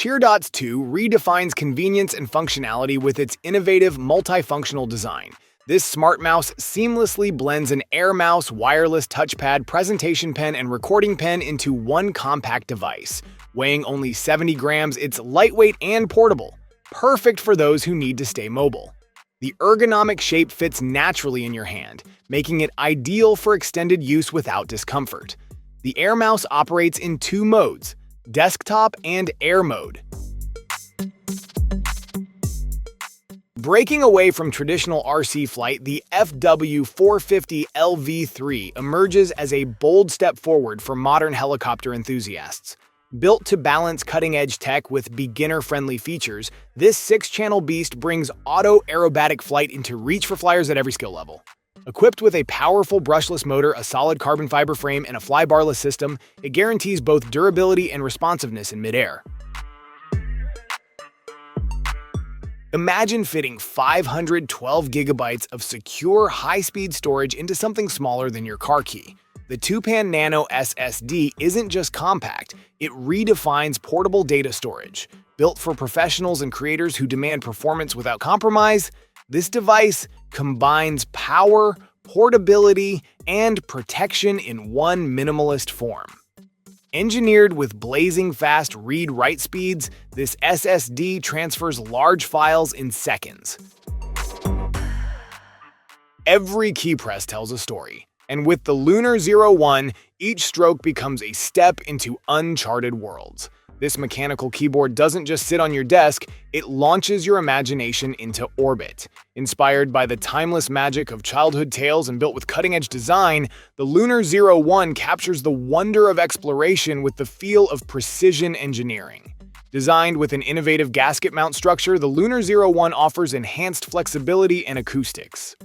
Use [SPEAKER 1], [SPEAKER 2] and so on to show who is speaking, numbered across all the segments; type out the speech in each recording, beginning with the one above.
[SPEAKER 1] Cheerdots 2 redefines convenience and functionality with its innovative multifunctional design. This smart mouse seamlessly blends an Air mouse, wireless touchpad, presentation pen, and recording pen into one compact device. Weighing only 70 grams, it's lightweight and portable, perfect for those who need to stay mobile. The ergonomic shape fits naturally in your hand, making it ideal for extended use without discomfort. The Air mouse operates in two modes, desktop and Air mode. Breaking away from traditional RC flight, the FW450LV3 emerges as a bold step forward for modern helicopter enthusiasts. Built to balance cutting-edge tech with beginner-friendly features, this 6-channel beast brings auto-aerobatic flight into reach for flyers at every skill level. Equipped with a powerful brushless motor, a solid carbon fiber frame, and a flybarless system, it guarantees both durability and responsiveness in midair. Imagine fitting 512 gigabytes of secure, high-speed storage into something smaller than your car key. The Tupan Nano SSD isn't just compact, it redefines portable data storage. Built for professionals and creators who demand performance without compromise, this device combines power, portability, and protection in one minimalist form. Engineered with blazing fast read-write speeds, this SSD transfers large files in seconds. Every key press tells a story. And with the Lunar 01, each stroke becomes a step into uncharted worlds. This mechanical keyboard doesn't just sit on your desk, it launches your imagination into orbit. Inspired by the timeless magic of childhood tales and built with cutting-edge design, the Lunar 01 captures the wonder of exploration with the feel of precision engineering. Designed with an innovative gasket mount structure, the Lunar 01 offers enhanced flexibility and acoustics.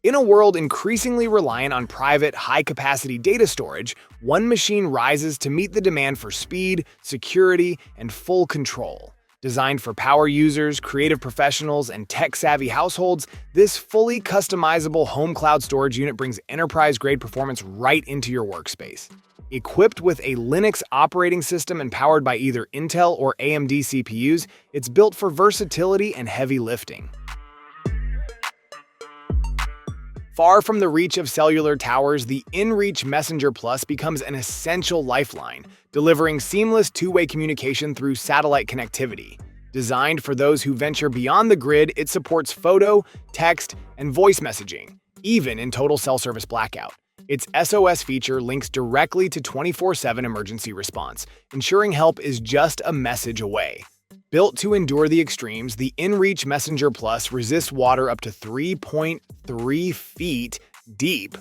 [SPEAKER 1] In a world increasingly reliant on private, high-capacity data storage, one machine rises to meet the demand for speed, security, and full control. Designed for power users, creative professionals, and tech-savvy households, this fully customizable home cloud storage unit brings enterprise-grade performance right into your workspace. Equipped with a Linux operating system and powered by either Intel or AMD CPUs, it's built for versatility and heavy lifting. Far from the reach of cellular towers, the InReach Messenger Plus becomes an essential lifeline, delivering seamless two-way communication through satellite connectivity. Designed for those who venture beyond the grid, it supports photo, text, and voice messaging, even in total cell service blackout. Its SOS feature links directly to 24/7 emergency response, ensuring help is just a message away. Built to endure the extremes, the InReach Messenger Plus resists water up to 3.3 feet deep.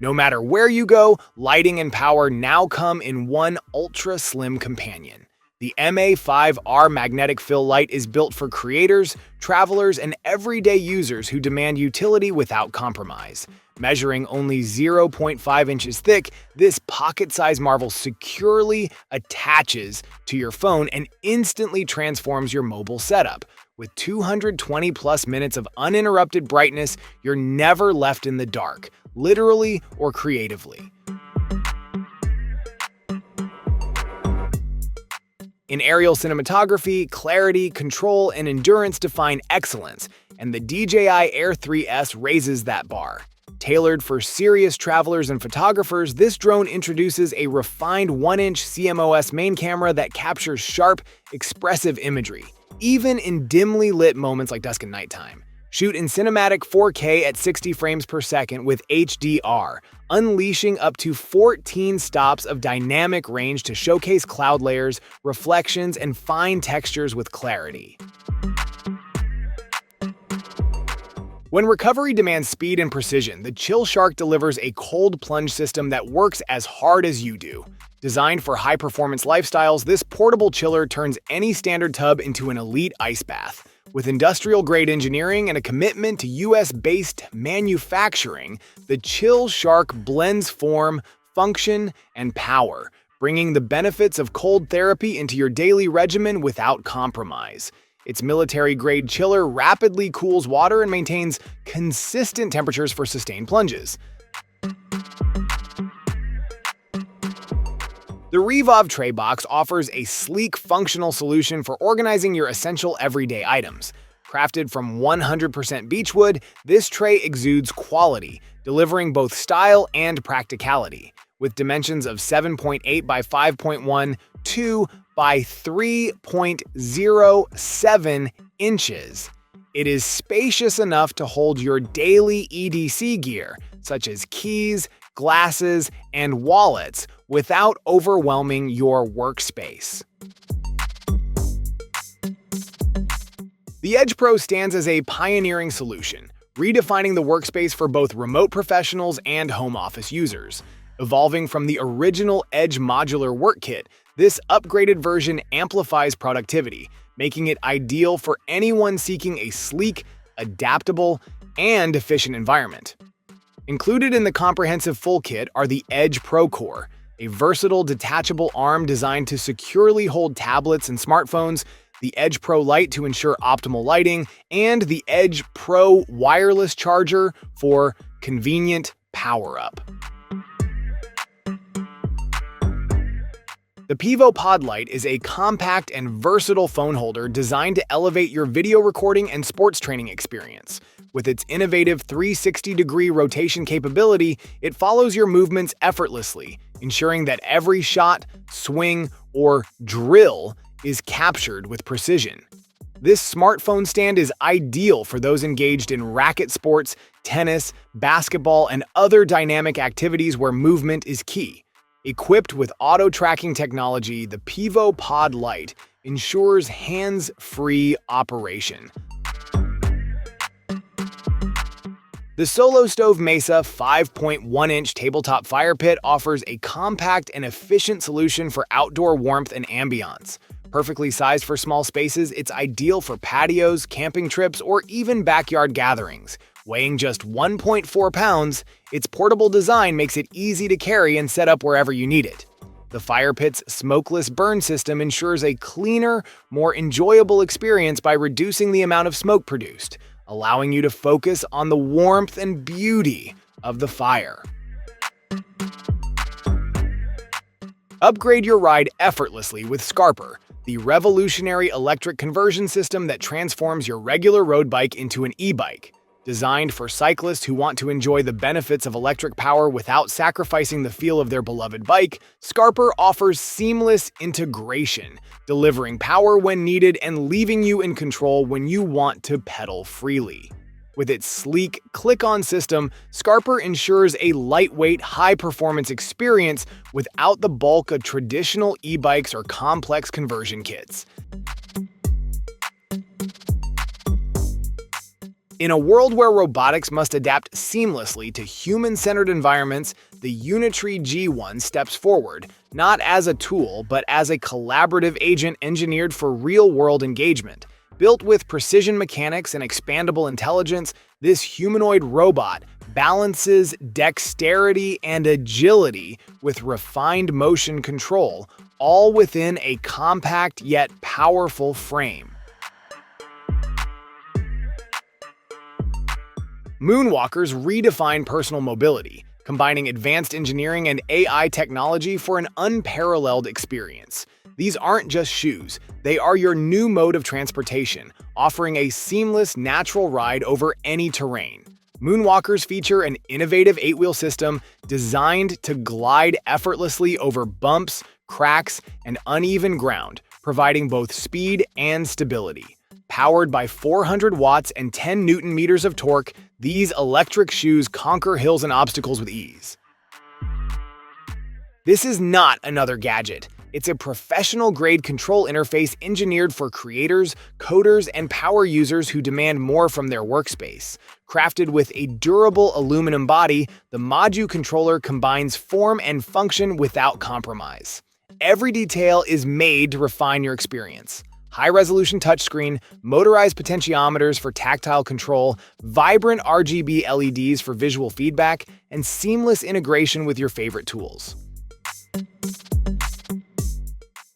[SPEAKER 1] No matter where you go, lighting and power now come in one ultra-slim companion. The MA5R magnetic fill light is built for creators, travelers, and everyday users who demand utility without compromise. Measuring only 0.5 inches thick, this pocket-sized marvel securely attaches to your phone and instantly transforms your mobile setup. With 220+ minutes of uninterrupted brightness, you're never left in the dark, literally or creatively. In aerial cinematography, clarity, control, and endurance define excellence, and the DJI Air 3S raises that bar. Tailored for serious travelers and photographers, this drone introduces a refined 1-inch CMOS main camera that captures sharp, expressive imagery, even in dimly lit moments like dusk and nighttime. Shoot in cinematic 4K at 60 frames per second with HDR, unleashing up to 14 stops of dynamic range to showcase cloud layers, reflections, and fine textures with clarity. When recovery demands speed and precision, the Chill Shark delivers a cold plunge system that works as hard as you do. Designed for high-performance lifestyles, this portable chiller turns any standard tub into an elite ice bath. With industrial-grade engineering and a commitment to US-based manufacturing, the Chill Shark blends form, function, and power, bringing the benefits of cold therapy into your daily regimen without compromise. Its military-grade chiller rapidly cools water and maintains consistent temperatures for sustained plunges. The Reev tray box offers a sleek, functional solution for organizing your essential everyday items. Crafted from 100% beechwood, this tray exudes quality, delivering both style and practicality. With dimensions of 7.8 by 5.1, 2 by 3.07 inches. It is spacious enough to hold your daily EDC gear, such as keys, glasses, and wallets, without overwhelming your workspace. The Edge Pro stands as a pioneering solution, redefining the workspace for both remote professionals and home office users. Evolving from the original Edge modular work kit, this upgraded version amplifies productivity, making it ideal for anyone seeking a sleek, adaptable, and efficient environment. Included in the comprehensive full kit are the Edge Pro Core, a versatile detachable arm designed to securely hold tablets and smartphones, the Edge Pro Lite to ensure optimal lighting, and the Edge Pro wireless charger for convenient power-up. The Pivo Pod Lite is a compact and versatile phone holder designed to elevate your video recording and sports training experience. With its innovative 360-degree rotation capability, it follows your movements effortlessly, ensuring that every shot, swing, or drill is captured with precision. This smartphone stand is ideal for those engaged in racket sports, tennis, basketball, and other dynamic activities where movement is key. Equipped with auto-tracking technology, the Pivo Pod Lite ensures hands-free operation. The Solo Stove Mesa 5.1-inch tabletop fire pit offers a compact and efficient solution for outdoor warmth and ambiance. Perfectly sized for small spaces, it's ideal for patios, camping trips, or even backyard gatherings. Weighing just 1.4 pounds, its portable design makes it easy to carry and set up wherever you need it. The fire pit's smokeless burn system ensures a cleaner, more enjoyable experience by reducing the amount of smoke produced, allowing you to focus on the warmth and beauty of the fire. Upgrade your ride effortlessly with Scarper, the revolutionary electric conversion system that transforms your regular road bike into an e-bike. Designed for cyclists who want to enjoy the benefits of electric power without sacrificing the feel of their beloved bike, Scarper offers seamless integration, delivering power when needed and leaving you in control when you want to pedal freely. With its sleek, click-on system, Scarper ensures a lightweight, high-performance experience without the bulk of traditional e-bikes or complex conversion kits. In a world where robotics must adapt seamlessly to human-centered environments, the Unitry G1 steps forward, not as a tool, but as a collaborative agent engineered for real-world engagement. Built with precision mechanics and expandable intelligence, this humanoid robot balances dexterity and agility with refined motion control, all within a compact yet powerful frame. Moonwalkers redefine personal mobility, combining advanced engineering and AI technology for an unparalleled experience. These aren't just shoes, they are your new mode of transportation, offering a seamless, natural ride over any terrain. Moonwalkers feature an innovative 8-wheel system designed to glide effortlessly over bumps, cracks, and uneven ground, providing both speed and stability. Powered by 400 watts and 10 newton meters of torque, these electric shoes conquer hills and obstacles with ease. This is not another gadget. It's a professional-grade control interface engineered for creators, coders, and power users who demand more from their workspace. Crafted with a durable aluminum body, the Modu controller combines form and function without compromise. Every detail is made to refine your experience. High-resolution touchscreen, motorized potentiometers for tactile control, vibrant RGB LEDs for visual feedback, and seamless integration with your favorite tools.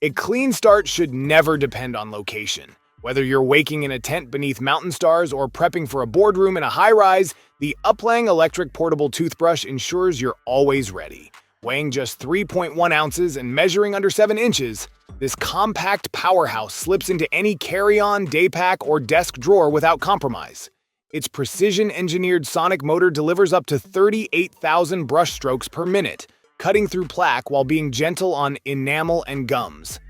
[SPEAKER 1] A clean start should never depend on location. Whether you're waking in a tent beneath mountain stars or prepping for a boardroom in a high-rise, the Uplang electric portable toothbrush ensures you're always ready. Weighing just 3.1 ounces and measuring under 7 inches, this compact powerhouse slips into any carry-on, daypack, or desk drawer without compromise. Its precision-engineered sonic motor delivers up to 38,000 brush strokes per minute, cutting through plaque while being gentle on enamel and gums.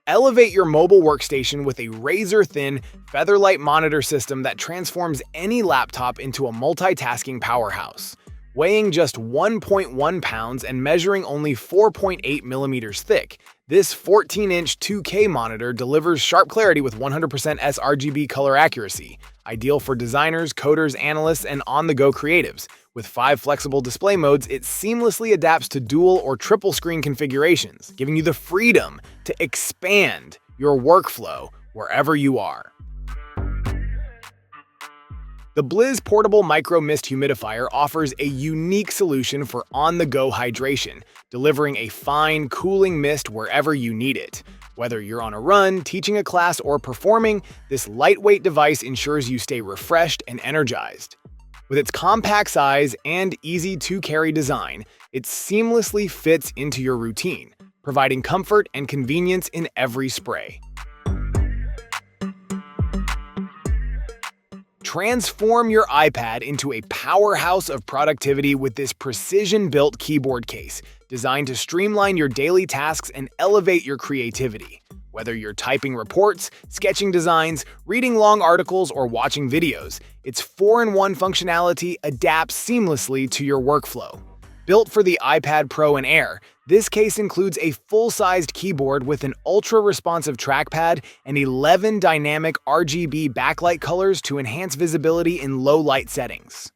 [SPEAKER 1] Elevate your mobile workstation with a razor-thin, featherlight monitor system that transforms any laptop into a multitasking powerhouse. Weighing just 1.1 pounds and measuring only 4.8 millimeters thick, this 14-inch 2K monitor delivers sharp clarity with 100% sRGB color accuracy, ideal for designers, coders, analysts, and on-the-go creatives. With 5 flexible display modes, it seamlessly adapts to dual or triple screen configurations, giving you the freedom to expand your workflow wherever you are. The Blizz Portable Micro Mist Humidifier offers a unique solution for on-the-go hydration, delivering a fine, cooling mist wherever you need it. Whether you're on a run, teaching a class, or performing, this lightweight device ensures you stay refreshed and energized. With its compact size and easy-to-carry design, it seamlessly fits into your routine, providing comfort and convenience in every spray. Transform your iPad into a powerhouse of productivity with this precision-built keyboard case, designed to streamline your daily tasks and elevate your creativity. Whether you're typing reports, sketching designs, reading long articles, or watching videos, its 4-in-1 functionality adapts seamlessly to your workflow. Built for the iPad Pro and Air, this case includes a full-sized keyboard with an ultra-responsive trackpad and 11 dynamic RGB backlight colors to enhance visibility in low-light settings.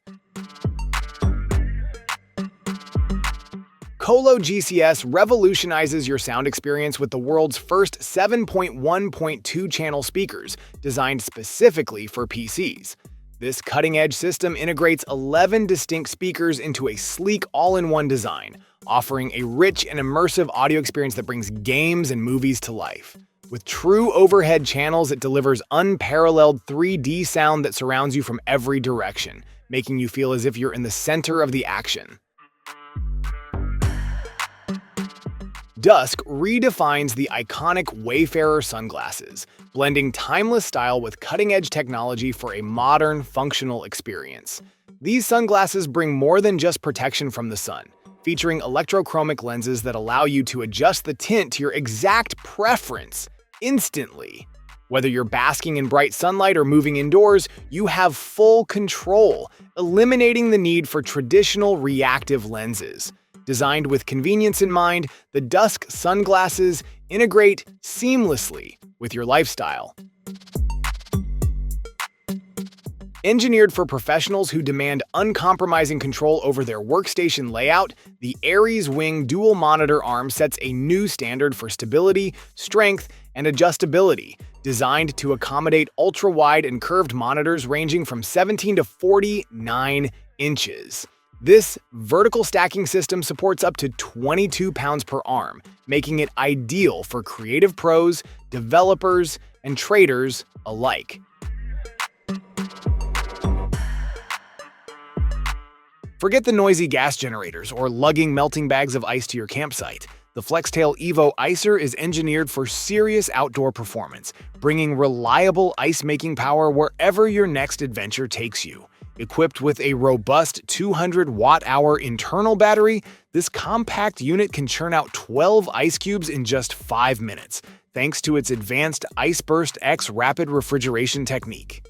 [SPEAKER 1] Colo GCS revolutionizes your sound experience with the world's first 7.1.2 channel speakers, designed specifically for PCs. This cutting-edge system integrates 11 distinct speakers into a sleek all-in-one design, offering a rich and immersive audio experience that brings games and movies to life. With true overhead channels, it delivers unparalleled 3D sound that surrounds you from every direction, making you feel as if you're in the center of the action. Dusk redefines the iconic Wayfarer sunglasses, blending timeless style with cutting-edge technology for a modern, functional experience. These sunglasses bring more than just protection from the sun, featuring electrochromic lenses that allow you to adjust the tint to your exact preference instantly. Whether you're basking in bright sunlight or moving indoors, you have full control, eliminating the need for traditional reactive lenses. Designed with convenience in mind, the Dusk sunglasses integrate seamlessly with your lifestyle. Engineered for professionals who demand uncompromising control over their workstation layout, the Aries Wing dual monitor arm sets a new standard for stability, strength, and adjustability, designed to accommodate ultra-wide and curved monitors ranging from 17 to 49 inches. This vertical stacking system supports up to 22 pounds per arm, making it ideal for creative pros, developers, and traders alike. Forget the noisy gas generators or lugging melting bags of ice to your campsite. The Flextail Evo Icer is engineered for serious outdoor performance, bringing reliable ice-making power wherever your next adventure takes you. Equipped with a robust 200-watt-hour internal battery, this compact unit can churn out 12 ice cubes in just 5 minutes, thanks to its advanced Ice Burst X rapid refrigeration technique.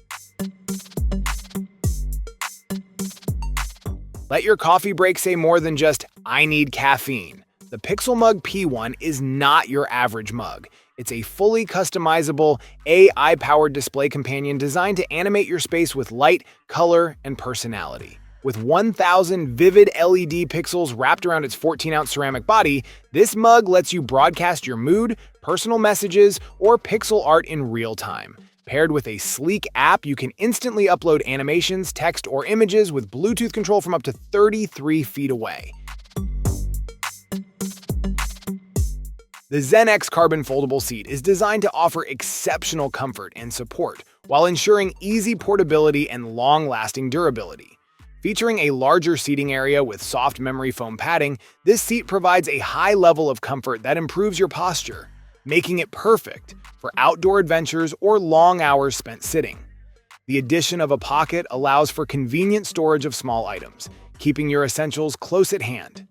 [SPEAKER 1] Let your coffee break say more than just, "I need caffeine." The Pixelmug P1 is not your average mug. It's a fully customizable, AI-powered display companion designed to animate your space with light, color, and personality. With 1,000 vivid LED pixels wrapped around its 14-ounce ceramic body, this mug lets you broadcast your mood, personal messages, or pixel art in real time. Paired with a sleek app, you can instantly upload animations, text, or images with Bluetooth control from up to 33 feet away. The ZenX carbon foldable seat is designed to offer exceptional comfort and support while ensuring easy portability and long-lasting durability. Featuring a larger seating area with soft memory foam padding, this seat provides a high level of comfort that improves your posture, making it perfect for outdoor adventures or long hours spent sitting. The addition of a pocket allows for convenient storage of small items, keeping your essentials close at hand.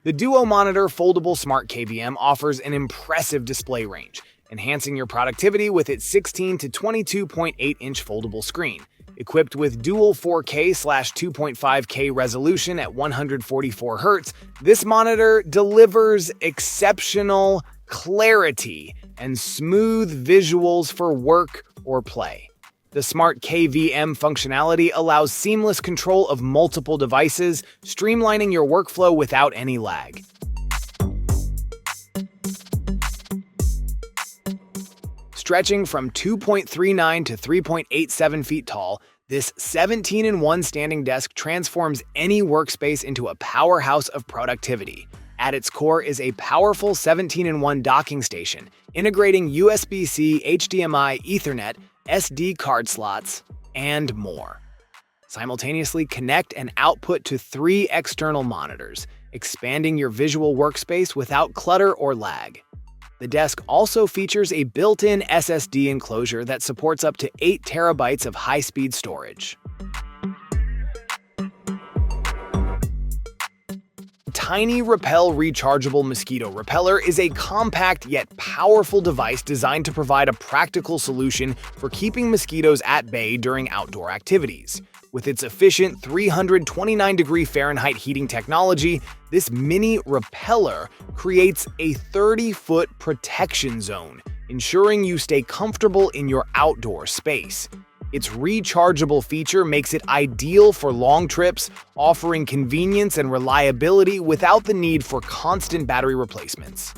[SPEAKER 1] The Duo Monitor Foldable Smart KVM offers an impressive display range, enhancing your productivity with its 16 to 22.8-inch foldable screen. Equipped with dual 4K/2.5K resolution at 144 Hz, this monitor delivers exceptional clarity and smooth visuals for work or play. The Smart KVM functionality allows seamless control of multiple devices, streamlining your workflow without any lag. Stretching from 2.39 to 3.87 feet tall, this 17-in-1 standing desk transforms any workspace into a powerhouse of productivity. At its core is a powerful 17-in-1 docking station, integrating USB-C, HDMI, Ethernet, SD card slots, and more. Simultaneously connect and output to 3 external monitors, expanding your visual workspace without clutter or lag. The desk also features a built-in SSD enclosure that supports up to 8 terabytes of high-speed storage. Tiny Repel Rechargeable Mosquito Repeller is a compact yet powerful device designed to provide a practical solution for keeping mosquitoes at bay during outdoor activities. With its efficient 329-degree Fahrenheit heating technology, this mini repeller creates a 30-foot protection zone, ensuring you stay comfortable in your outdoor space. Its rechargeable feature makes it ideal for long trips, offering convenience and reliability without the need for constant battery replacements.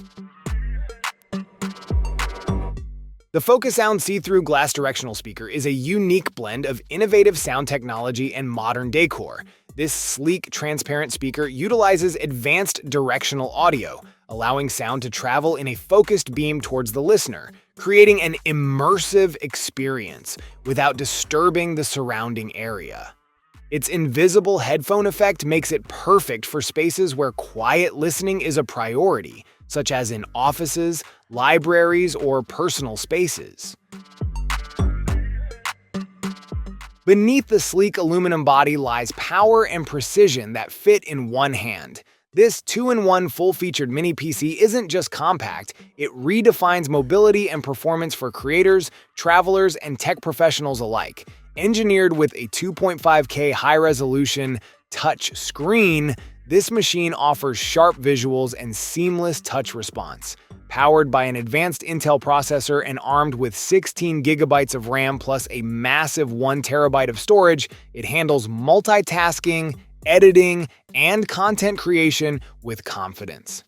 [SPEAKER 1] The Focus Sound see-through glass directional speaker is a unique blend of innovative sound technology and modern decor. This sleek, transparent speaker utilizes advanced directional audio, allowing sound to travel in a focused beam towards the listener, creating an immersive experience without disturbing the surrounding area. Its invisible headphone effect makes it perfect for spaces where quiet listening is a priority, such as in offices, libraries, or personal spaces. Beneath the sleek aluminum body lies power and precision that fit in one hand. This 2-in-1 full-featured mini PC isn't just compact, it redefines mobility and performance for creators, travelers, and tech professionals alike. Engineered with a 2.5K high-resolution touch screen, this machine offers sharp visuals and seamless touch response. Powered by an advanced Intel processor and armed with 16 gigabytes of RAM plus a massive 1 terabyte of storage, it handles multitasking, editing, and content creation with confidence.